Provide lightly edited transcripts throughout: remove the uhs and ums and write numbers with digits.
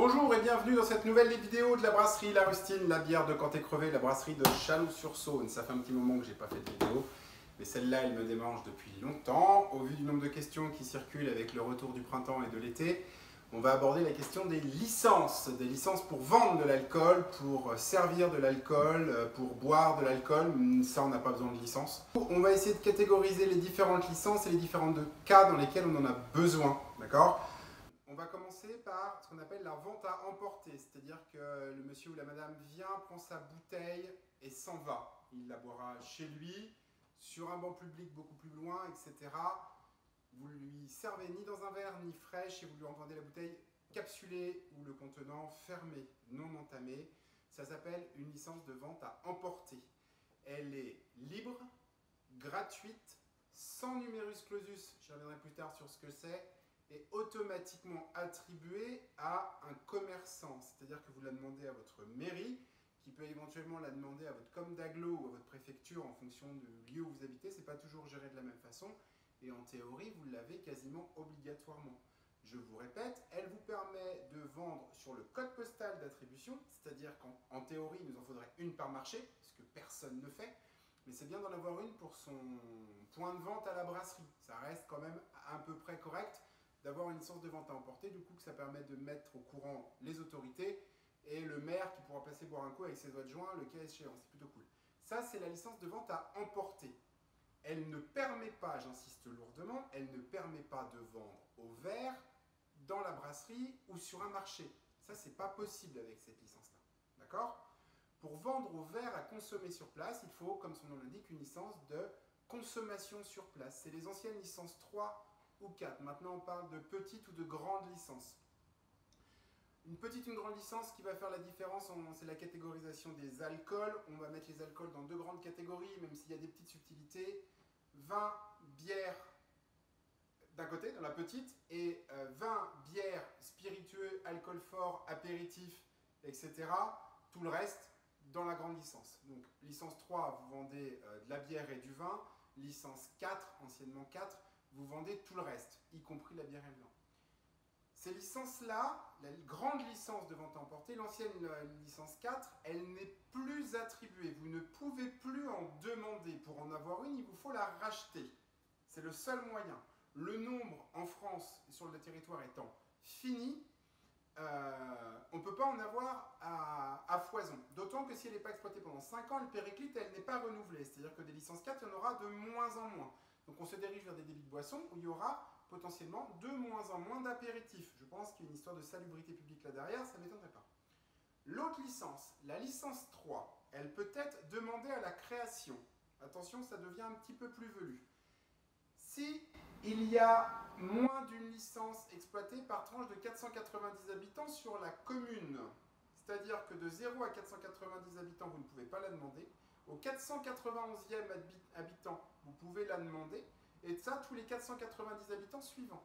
Bonjour et bienvenue dans cette nouvelle vidéo de la brasserie La Rustine, la bière de Canté-Crevé, la brasserie de Chalon-sur-Saône. Ça fait un petit moment que j'ai pas fait de vidéo, mais celle-là elle me démange depuis longtemps. Au vu du nombre de questions qui circulent avec le retour du printemps et de l'été, on va aborder la question des licences pour vendre de l'alcool, pour servir de l'alcool, pour boire de l'alcool. Ça, on n'a pas besoin de licence. On va essayer de catégoriser les différentes licences et les différents cas dans lesquels on en a besoin, d'accord ? On va commencer par ce qu'on appelle la vente à emporter, c'est-à-dire que le monsieur ou la madame vient, prend sa bouteille et s'en va. Il la boira chez lui, sur un banc public beaucoup plus loin, etc. Vous lui servez ni dans un verre ni fraîche et vous lui en vendez la bouteille capsulée ou le contenant fermé, non entamé. Ça s'appelle une licence de vente à emporter. Elle est libre, gratuite, sans numerus clausus, je reviendrai plus tard sur ce que c'est, et automatiquement attribuée à un commerçant. C'est-à-dire que vous la demandez à votre mairie, qui peut éventuellement la demander à votre com d'agglo ou à votre préfecture en fonction du lieu où vous habitez. Ce n'est pas toujours géré de la même façon. Et en théorie, vous l'avez quasiment obligatoirement. Je vous répète, elle vous permet de vendre sur le code postal d'attribution, c'est-à-dire qu'en théorie, il nous en faudrait une par marché, ce que personne ne fait. Mais c'est bien d'en avoir une pour son point de vente à la brasserie. Ça reste quand même à peu près correct d'avoir une licence de vente à emporter, du coup que ça permet de mettre au courant les autorités et le maire qui pourra passer boire un coup avec ses adjoints, le cas échéant, c'est plutôt cool. Ça, c'est la licence de vente à emporter. Elle ne permet pas, j'insiste lourdement, elle ne permet pas de vendre au verre dans la brasserie ou sur un marché. Ça, c'est pas possible avec cette licence-là. D'accord ? Pour vendre au verre à consommer sur place, il faut, comme son nom l'indique, une licence de consommation sur place. C'est les anciennes licences 3 ou 4. Maintenant, on parle de petite ou de grande licence. Une petite ou une grande licence, ce qui va faire la différence, c'est la catégorisation des alcools. On va mettre les alcools dans deux grandes catégories, même s'il y a des petites subtilités. Vin, bière d'un côté, dans la petite, et vin, bière, spiritueux, alcool fort, apéritif, etc. Tout le reste dans la grande licence. Donc, licence 3, vous vendez de la bière et du vin. Licence 4, anciennement 4, vous vendez tout le reste, y compris la bière et le vin. Ces licences-là, la grande licence de vente à emporter, l'ancienne licence 4, elle n'est plus attribuée. Vous ne pouvez plus en demander. Pour en avoir une, il vous faut la racheter. C'est le seul moyen. Le nombre en France et sur le territoire étant fini, on ne peut pas en avoir à foison. D'autant que si elle n'est pas exploitée pendant 5 ans, elle périclite et elle n'est pas renouvelée. C'est-à-dire que des licences 4, il y en aura de moins en moins. Donc on se dirige vers des débits de boissons où il y aura potentiellement de moins en moins d'apéritifs. Je pense qu'il y a une histoire de salubrité publique là derrière, ça ne m'étonnerait pas. L'autre licence, la licence 3, elle peut être demandée à la création. Attention, ça devient un petit peu plus velu. Si il y a moins d'une licence exploitée par tranche de 490 habitants sur la commune, c'est-à-dire que de 0 à 490 habitants, vous ne pouvez pas la demander. Au 491e habitant, vous pouvez la demander. Et de ça, tous les 490 habitants suivants.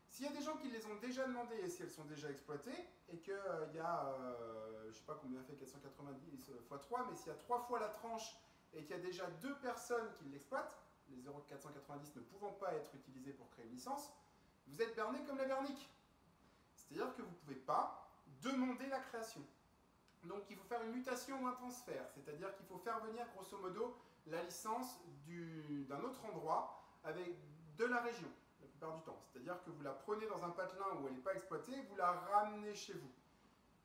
S'il y a des gens qui les ont déjà demandées et si elles sont déjà exploitées, et qu'il y a, je ne sais pas combien fait 490 x 3, mais s'il y a 3 fois la tranche et qu'il y a déjà 2 personnes qui l'exploitent, les 0,490 ne pouvant pas être utilisés pour créer une licence, vous êtes berné comme la bernique. C'est-à-dire que vous ne pouvez pas demander la création. Donc il faut faire une mutation ou un transfert, c'est-à-dire qu'il faut faire venir grosso modo la licence d'un autre endroit avec de la région, la plupart du temps. C'est-à-dire que vous la prenez dans un patelin où elle n'est pas exploitée et vous la ramenez chez vous.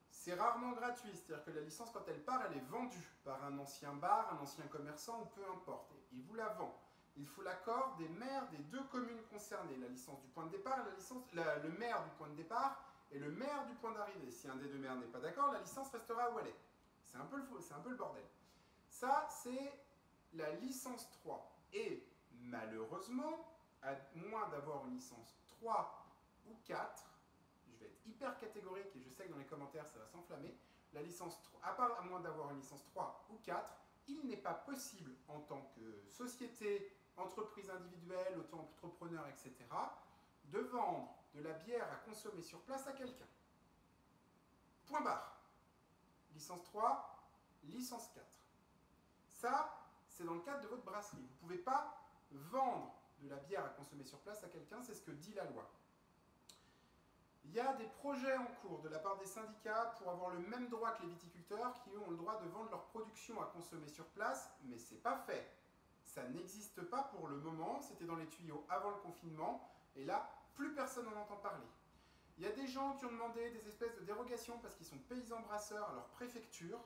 C'est rarement gratuit, c'est-à-dire que la licence, quand elle part, elle est vendue par un ancien bar, un ancien commerçant ou peu importe. Il vous la vend. Il faut l'accord des maires des 2 communes concernées, la licence du point de départ, le maire du point de départ et le maire du point d'arrivée. Si un des 2 maires n'est pas d'accord, la licence restera où elle est. C'est un peu le bordel. Ça, c'est la licence 3. Et malheureusement, à moins d'avoir une licence 3 ou 4, je vais être hyper catégorique et je sais que dans les commentaires ça va s'enflammer, la licence 3, à moins d'avoir une licence 3 ou 4, il n'est pas possible en tant que société, entreprise individuelle, auto-entrepreneur, etc., de vendre de la bière à consommer sur place à quelqu'un. Point barre. Licence 3, licence 4. Ça, c'est dans le cadre de votre brasserie. Vous ne pouvez pas vendre de la bière à consommer sur place à quelqu'un, c'est ce que dit la loi. Il y a des projets en cours de la part des syndicats pour avoir le même droit que les viticulteurs qui, eux, ont le droit de vendre leur production à consommer sur place, mais c'est pas fait. Ça n'existe pas pour le moment, c'était dans les tuyaux avant le confinement, et là, plus personne n'en entend parler. Il y a des gens qui ont demandé des espèces de dérogations parce qu'ils sont paysans brasseurs à leur préfecture.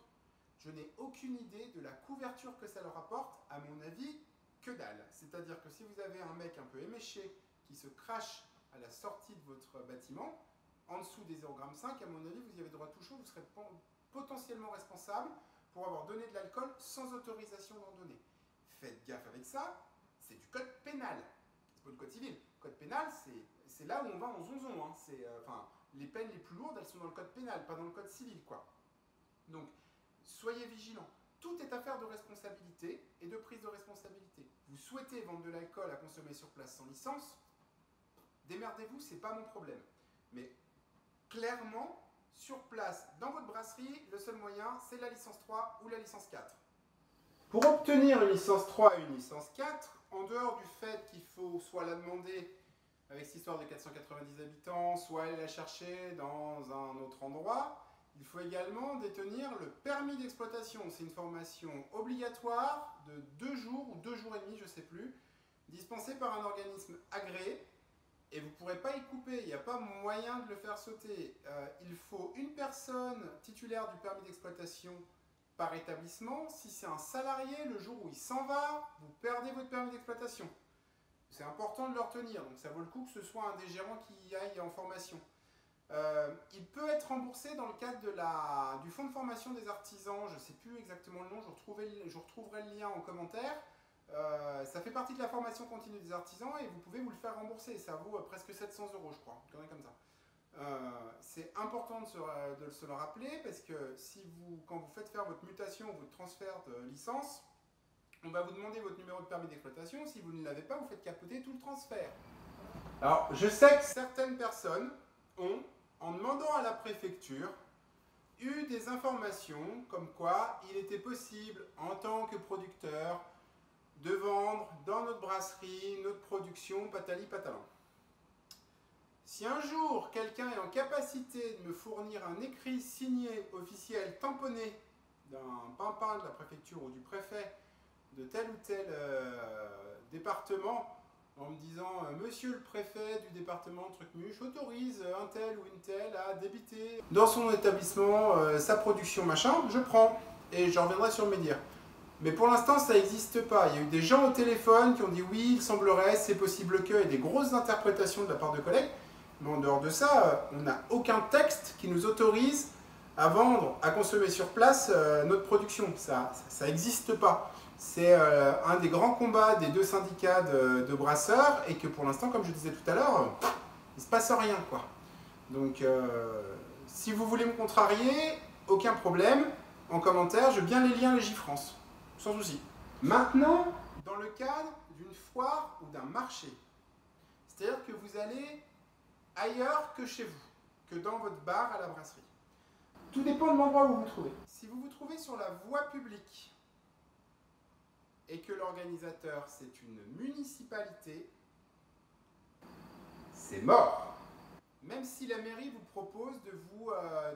Je n'ai aucune idée de la couverture que ça leur apporte, à mon avis, que dalle. C'est-à-dire que si vous avez un mec un peu éméché qui se crache à la sortie de votre bâtiment, en dessous des 0,5 g, à mon avis, vous y avez droit tout chaud, vous serez potentiellement responsable pour avoir donné de l'alcool sans autorisation d'en donner. Faites gaffe avec ça, c'est du code pénal, c'est pas du code civil. Le code pénal, c'est là où on va en zonzon. Hein. Les peines les plus lourdes, elles sont dans le code pénal, pas dans le code civil, quoi. Donc, soyez vigilants. Tout est affaire de responsabilité et de prise de responsabilité. Vous souhaitez vendre de l'alcool à consommer sur place sans licence, démerdez-vous, c'est pas mon problème. Mais clairement, sur place, dans votre brasserie, le seul moyen, c'est la licence 3 ou la licence 4. Pour obtenir une licence 3 et une licence 4, en dehors du fait qu'il faut soit la demander avec cette histoire de 490 habitants, soit aller la chercher dans un autre endroit, il faut également détenir le permis d'exploitation. C'est une formation obligatoire de 2 jours ou 2 jours et demi, je ne sais plus, dispensée par un organisme agréé. Et vous ne pourrez pas y couper, il n'y a pas moyen de le faire sauter. Il faut une personne titulaire du permis d'exploitation par établissement. Si c'est un salarié, le jour où il s'en va, vous perdez votre permis d'exploitation. C'est important de le retenir, donc ça vaut le coup que ce soit un des gérants qui aille en formation. Il peut être remboursé dans le cadre du fonds de formation des artisans, je ne sais plus exactement le nom, je retrouverai le lien en commentaire. Ça fait partie de la formation continue des artisans et vous pouvez vous le faire rembourser, ça vaut presque 700 € je crois, une connerie comme ça. C'est important de se le rappeler parce que quand vous faites faire votre mutation ou votre transfert de licence, on va vous demander votre numéro de permis d'exploitation. Si vous ne l'avez pas, vous faites capoter tout le transfert. Alors, je sais que certaines personnes ont, en demandant à la préfecture, eu des informations comme quoi il était possible, en tant que producteur, de vendre dans notre brasserie, notre production, patali patalan. Si un jour, quelqu'un est en capacité de me fournir un écrit signé, officiel, tamponné d'un pimpin de la préfecture ou du préfet de tel ou tel département, en me disant « Monsieur le préfet du département Trucmuche autorise un tel ou une telle à débiter dans son établissement sa production machin », je prends et je reviendrai sur mes dires. Mais pour l'instant, ça n'existe pas. Il y a eu des gens au téléphone qui ont dit « Oui, il semblerait, c'est possible que », et des grosses interprétations de la part de collègues. Mais en dehors de ça, on n'a aucun texte qui nous autorise à vendre, à consommer sur place notre production. Ça n'existe pas. C'est un des grands combats des 2 syndicats de brasseurs et que pour l'instant, comme je disais tout à l'heure, il ne se passe rien, quoi. Donc, si vous voulez me contrarier, aucun problème. En commentaire, je veux bien les liens Légifrance, sans souci. Maintenant, dans le cadre d'une foire ou d'un marché, c'est-à-dire que vous allez ailleurs que chez vous, que dans votre bar à la brasserie. Tout dépend de l'endroit où vous vous trouvez. Si vous vous trouvez sur la voie publique et que l'organisateur c'est une municipalité, c'est mort. Même si la mairie vous propose de vous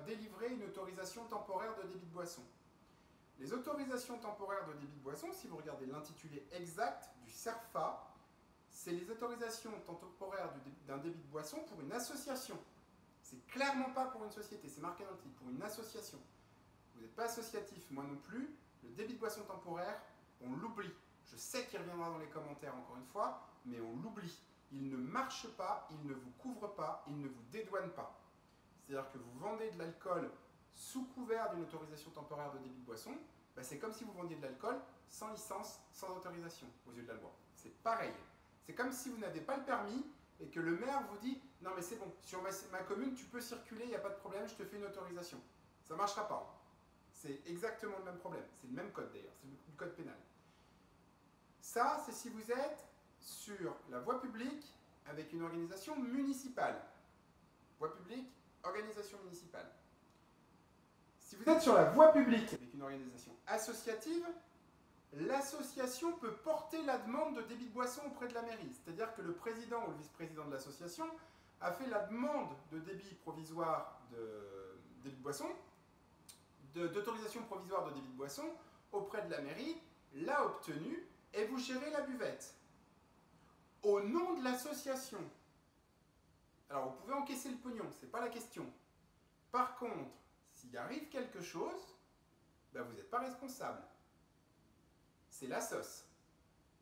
délivrer une autorisation temporaire de débit de boisson. Les autorisations temporaires de débit de boisson, si vous regardez l'intitulé exact du CERFA, c'est les autorisations temporaires d'un débit de boisson pour une association. C'est clairement pas pour une société, c'est marqué dans le titre, pour une association. Vous n'êtes pas associatif, moi non plus. Le débit de boisson temporaire, on l'oublie. Je sais qu'il reviendra dans les commentaires encore une fois, mais on l'oublie. Il ne marche pas, il ne vous couvre pas, il ne vous dédouane pas. C'est-à-dire que vous vendez de l'alcool sous couvert d'une autorisation temporaire de débit de boisson, bah c'est comme si vous vendiez de l'alcool sans licence, sans autorisation aux yeux de la loi. C'est pareil. C'est comme si vous n'avez pas le permis et que le maire vous dit « Non mais c'est bon, sur ma commune, tu peux circuler, il n'y a pas de problème, je te fais une autorisation. » Ça ne marchera pas. Hein. C'est exactement le même problème. C'est le même code d'ailleurs, c'est le code pénal. Ça, c'est si vous êtes sur la voie publique avec une organisation municipale. Voie publique, organisation municipale. Si vous êtes sur la voie publique avec une organisation associative, l'association peut porter la demande de débit de boisson auprès de la mairie. C'est-à-dire que le président ou le vice-président de l'association a fait la demande de débit provisoire de débit de boisson, d'autorisation provisoire de débit de boisson auprès de la mairie, l'a obtenu et vous gérez la buvette. Au nom de l'association. Alors vous pouvez encaisser le pognon, c'est pas la question. Par contre, s'il arrive quelque chose, ben vous n'êtes pas responsable. C'est l'assos.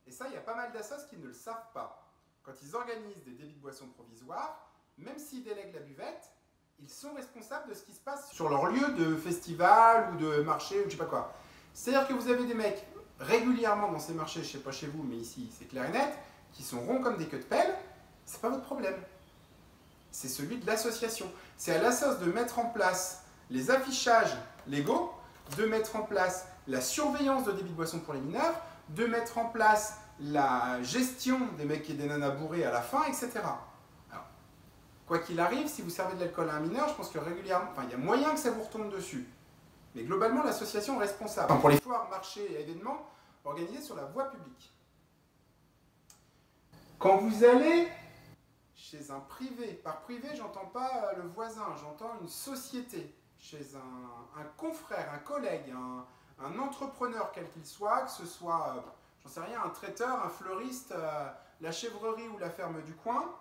Et ça, il y a pas mal d'assos qui ne le savent pas. Quand ils organisent des débits de boissons provisoires, même s'ils délèguent la buvette, ils sont responsables de ce qui se passe sur leur lieu de festival ou de marché ou je sais pas quoi. C'est-à-dire que vous avez des mecs régulièrement dans ces marchés, je sais pas chez vous, mais ici c'est clair et net, qui sont ronds comme des queues de pelle, c'est pas votre problème. C'est celui de l'association. C'est à l'assos de mettre en place les affichages légaux, de mettre en place la surveillance de débit de boissons pour les mineurs, de mettre en place la gestion des mecs et des nanas bourrés à la fin, etc. Alors, quoi qu'il arrive, si vous servez de l'alcool à un mineur, je pense que régulièrement, il y a moyen que ça vous retombe dessus. Mais globalement, l'association est responsable. Pour les foires, marchés et événements organisés sur la voie publique. Quand vous allez chez un privé, par privé, j'entends pas le voisin, j'entends une société, chez un confrère, un collègue, un entrepreneur quel qu'il soit, que ce soit, j'en sais rien, un traiteur, un fleuriste, la chèvrerie ou la ferme du coin,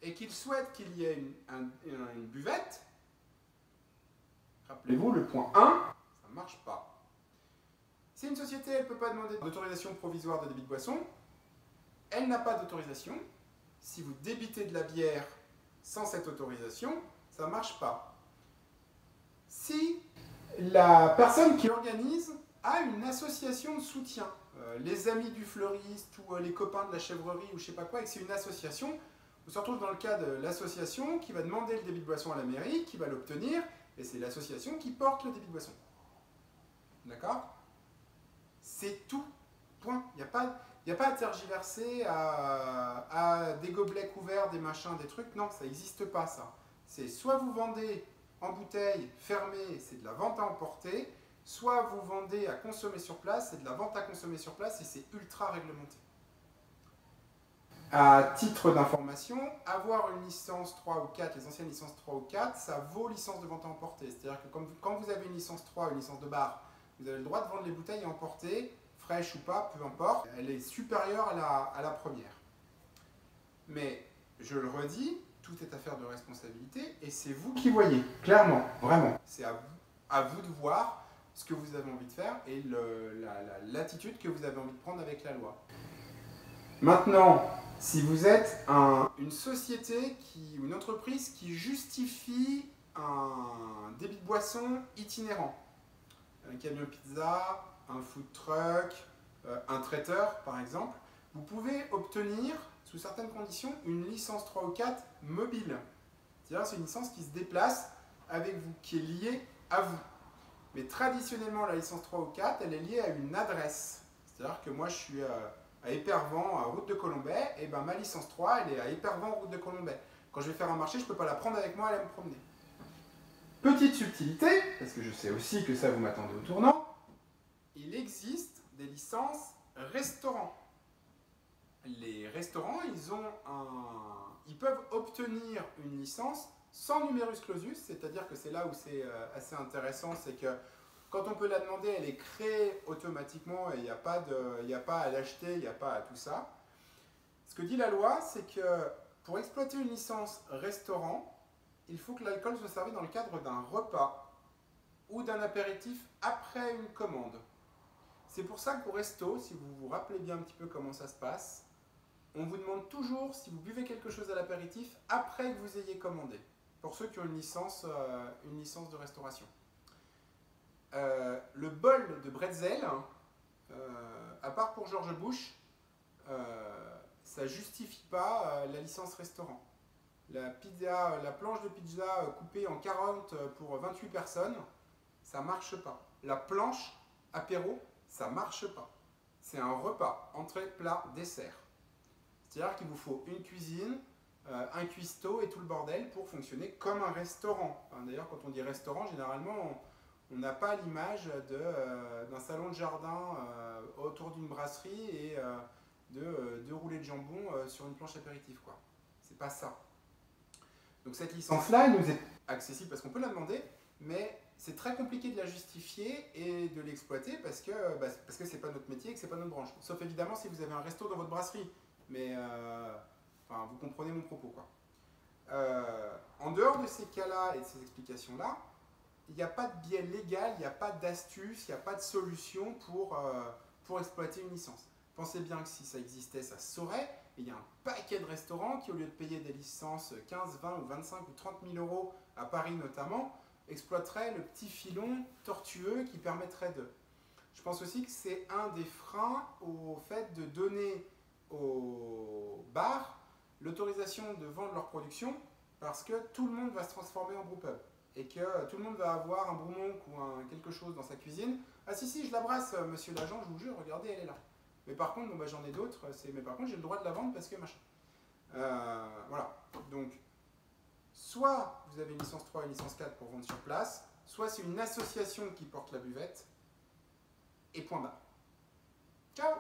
et qu'il souhaite qu'il y ait une buvette, rappelez-vous, le point 1, ça ne marche pas. Si une société, elle ne peut pas demander d'autorisation provisoire de débit de boisson, elle n'a pas d'autorisation. Si vous débitez de la bière sans cette autorisation, ça ne marche pas. Si la personne qui organise a une association de soutien, les amis du fleuriste ou les copains de la chèvrerie ou je sais pas quoi, et que c'est une association, on se retrouve dans le cas de l'association qui va demander le débit de boisson à la mairie, qui va l'obtenir, et c'est l'association qui porte le débit de boisson. D'accord? C'est tout. Point. Il n'y a pas à tergiverser, à des gobelets couverts, des machins, des trucs. Non, ça n'existe pas, ça. C'est soit vous vendez en bouteille fermée, c'est de la vente à emporter, soit vous vendez à consommer sur place, c'est de la vente à consommer sur place et c'est ultra réglementé. À titre d'information, avoir une licence 3 ou 4, les anciennes licences 3 ou 4, ça vaut licence de vente à emporter. C'est-à-dire que quand vous avez une licence 3, une licence de bar, vous avez le droit de vendre les bouteilles à emporter, fraîches ou pas, peu importe, elle est supérieure à la première. Mais, je le redis, tout est affaire de responsabilité et c'est vous qui voyez, clairement, vraiment. C'est à vous de voir ce que vous avez envie de faire et l'attitude que vous avez envie de prendre avec la loi. Maintenant, si vous êtes une société ou une entreprise qui justifie un débit de boisson itinérant, un camion pizza, un food truck, un traiteur par exemple, vous pouvez obtenir, sous certaines conditions, une licence 3 ou 4 mobile. C'est-à-dire c'est une licence qui se déplace avec vous, qui est liée à vous. Mais traditionnellement, la licence 3 ou 4, elle est liée à une adresse. C'est-à-dire que moi, je suis à Épervan, à route de Colombay, et ben ma licence 3, elle est à Épervan, route de Colombay. Quand je vais faire un marché, je ne peux pas la prendre avec moi, elle va me promener. Petite subtilité, parce que je sais aussi que ça vous m'attendez au tournant, il existe des licences restaurants. Les restaurants, ils peuvent obtenir une licence sans numerus clausus, c'est-à-dire que c'est là où c'est assez intéressant, c'est que quand on peut la demander, elle est créée automatiquement et il n'y a pas à l'acheter, il n'y a pas à tout ça. Ce que dit la loi, c'est que pour exploiter une licence restaurant, il faut que l'alcool soit servi dans le cadre d'un repas ou d'un apéritif après une commande. C'est pour ça qu'au resto, si vous vous rappelez bien un petit peu comment ça se passe, on vous demande toujours si vous buvez quelque chose à l'apéritif après que vous ayez commandé, pour ceux qui ont une licence de restauration. Le bol de bretzel, à part pour George Bush, ça ne justifie pas la licence restaurant. La planche de pizza coupée en 40 pour 28 personnes, ça ne marche pas. La planche apéro, ça ne marche pas. C'est un repas, entrée, plat, dessert. C'est-à-dire qu'il vous faut une cuisine, un cuistot et tout le bordel pour fonctionner comme un restaurant. Enfin, d'ailleurs, quand on dit restaurant, généralement, on n'a pas l'image d'un salon de jardin autour d'une brasserie et de roulés de jambon sur une planche apéritif, quoi. C'est pas ça. Donc cette licence-là, elle nous est accessible parce qu'on peut la demander, mais c'est très compliqué de la justifier et de l'exploiter parce que c'est pas notre métier et que c'est pas notre branche. Sauf évidemment si vous avez un resto dans votre brasserie. Mais enfin, vous comprenez mon propos, quoi. En dehors de ces cas-là et de ces explications-là, il n'y a pas de biais légal, il n'y a pas d'astuce, il n'y a pas de solution pour exploiter une licence. Pensez bien que si ça existait, ça se saurait. Et il y a un paquet de restaurants qui, au lieu de payer des licences 15, 20 ou 25 ou 30 000 euros, à Paris notamment, exploiteraient le petit filon tortueux qui permettrait de... Je pense aussi que c'est un des freins au fait de donner aux bars l'autorisation de vendre leur production parce que tout le monde va se transformer en brewpub et que tout le monde va avoir un broumonc ou quelque chose dans sa cuisine. Ah si, je la brasse, monsieur l'agent, je vous jure, regardez, elle est là. Mais par contre, bon, bah, j'en ai d'autres, mais par contre, j'ai le droit de la vendre parce que machin. Voilà. Donc, soit vous avez une licence 3 et une licence 4 pour vendre sur place, soit c'est une association qui porte la buvette, et point barre. Ciao!